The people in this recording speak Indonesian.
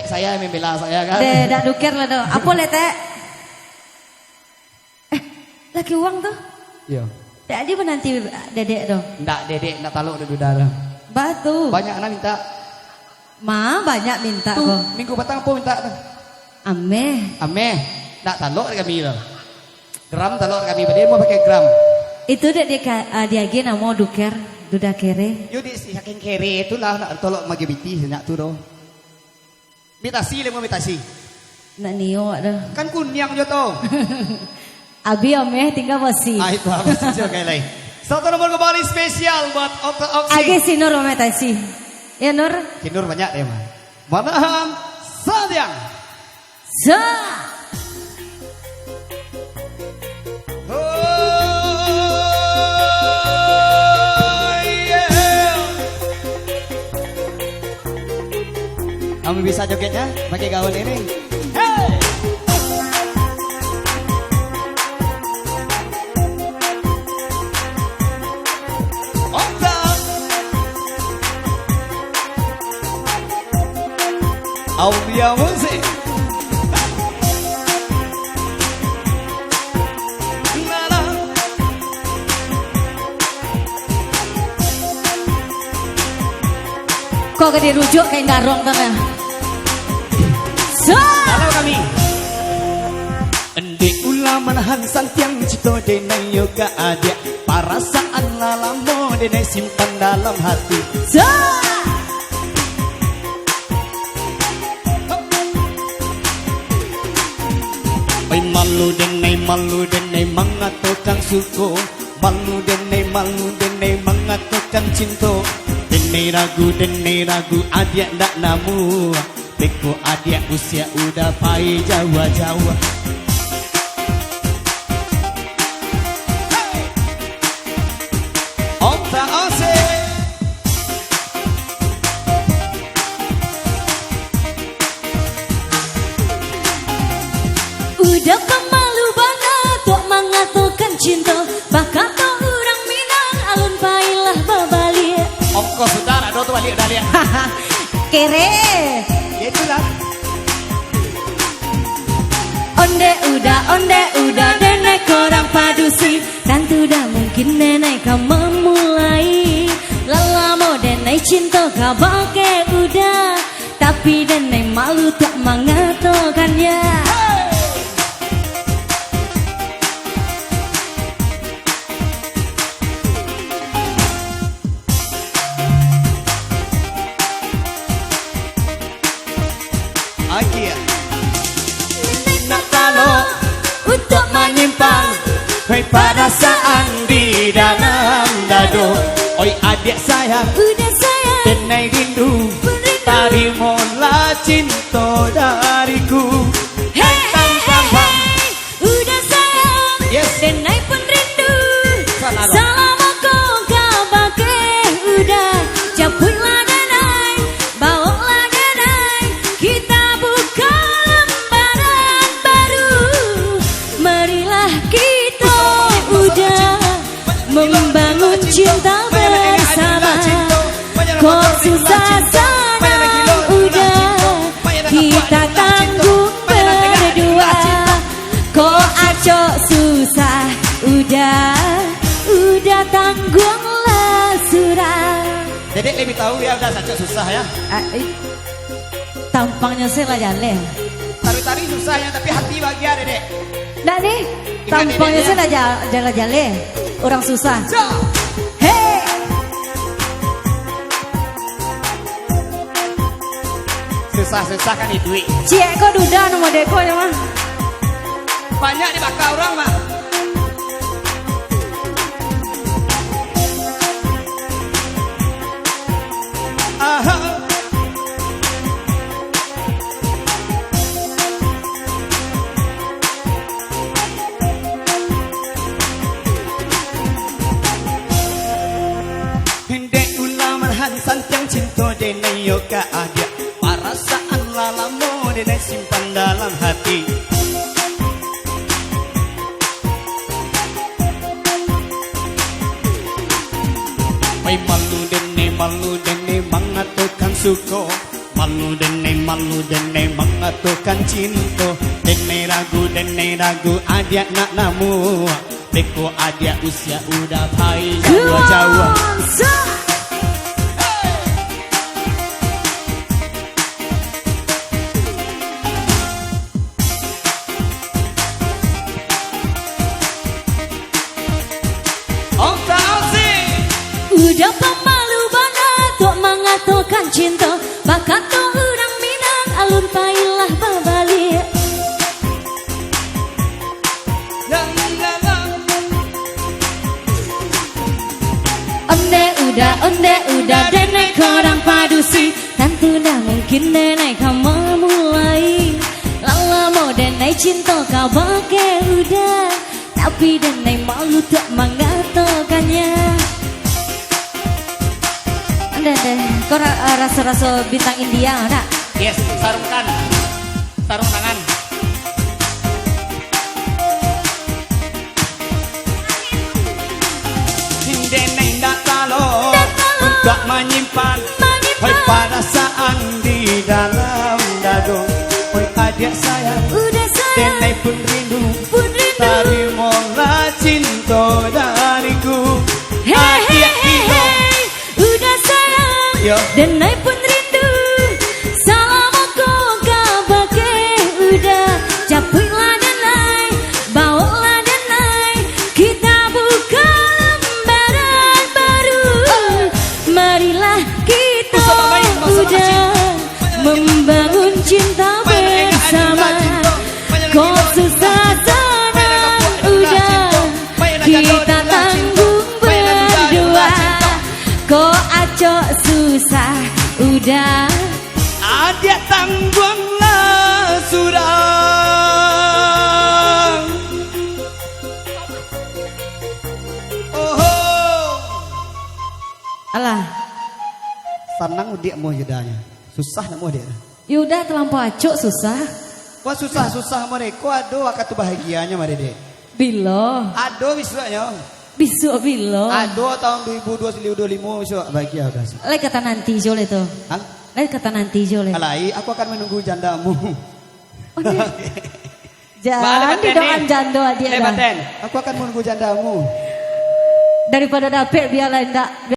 saya yang membela saya kan. Dak duker lah dong. Apa le teh? Lagi uang tuh? Iya. Dak aja menanti dedek dong. Ndak dedek, ndak taluk udah dah. Batu. Banyak anak minta. Ma banyak minta Tuh, kok. minggu petang apa minta tuh? Ame. Ndak taluk kami lah. Gram taluk kami, dia mau pakai gram. Itu dek dia gini mau duker, duda kere. Yo di si saking kere itulah nak tolok magi biti senyak tu doh. Mitasi le mau mitasi. Nak nio ada. Kan kunyang jo to. Abi ame tinggal basi. Ah itu apa sih kayak lain. Satu nomor kembali spesial buat Oksi. Age si Nur ame tasi. Ya Nur. Kinur banyak deh mah. Manahan Sadyang. Sa. Kamu bisa jogetnya pakai gaun ini? Hey! Otak Aulia Musik. Kok gak dirujuk kayak garong tanah. Kalau kami Endi ulama hansan tiang cito denai yoga ada perasaan lalamo denai simpan dalam hati. Oi malu denai mengatakan suko. Malu denai mengatakan cinta. Denai ragu adik ndak namu. Beko adik usia udah pai Jawa-Jawa. Hey! Otak ose. Udah pemalu banget tok mengatakan cinta. Bakal tau orang Minang alun pailah babalik. Ongkos saudara do tu balik dah lihat. Kere. Itulah. Onde udah nenek korang padusi. Dan tidak mungkin nenek kau memulai. Lelamo nenek cinta kau pakai udah. Tapi nenek malu tak mengatakannya. Nak talo untuk menyimpang perasaan di dalam dado. Oi adik sayang, Udah sayang, denai rindu, tarimalah cinta dariku. hey, udah sayang, Yes. denai pun rindu. Salah. Selama kau pakai udah, jemputlah denai, bawalah denai, kita buka lembaran baru. Marilah kita udah membangun cinta bersama. Kau susah senang udah, kita tanggung berdua. Kau acok susah udah tanggunglah surah. Dedek lebih tahu ya udah saja susah ya. Tampangnya saya lah jalan. Tari-tari susahnya tapi hati bahagia dedek. Nah nih, tampangnya saya lah jalan-jalan. Orang susah. Hei, Susah-susah kan itu. cie kok duda nomor deko ya mah. Banyak dibakar orang mah. Aha. Dek ulama hansan yang cinta denai yoga ada perasaan lalamo denai simpan dalam hati. Oi malu dene mengatakan suko. Malu dene mengatukan cinta. Dene ragu adik nak namu. Beko adik usia udah pai Jawa. Udah pemalu banget tok mengatakan cinta. Bakat tok urang Minang alun pailah babalik. Onde udah denek korang padusi. Tentu dah mungkin denek kamu mulai. Lala mau denek cinta kau pakai udah. Tapi denek malu tak mengatakannya. Deh, kau rasa-rasa bintang India ada? Yes, sarung tangan. Dene ndak talo untuk menyimpan perasaan di dalam dado. Oi adik sayang, dene pun rindu. Terimalah cinta dariku. Denai pun rindu, salamuku kabake udah. Capuilah denai, bawalah denai, kita buka lembaran baru. Marilah kita udah membangun cinta bersama. Kau susah senang udah, kita tanggung berdua. Kau acok susah udah, adik tanggunglah sudah. Alah, senang udik mau judanya, susah nak mau dia. Yudah terlampau acok susah. Wah susah mereka. Aduh akak tuh bahagianya mari dek. Bilo, Aduh bisanya. bisu bilo. Aduh tahun 2025 besok bahagia udah. Lek kata nanti jole tuh. Hah? Lek kata nanti jole. Alai, aku akan menunggu jandamu. Oh, jangan didoakan jando dia dah. Aku akan menunggu jandamu. Daripada dapet biar lain tak.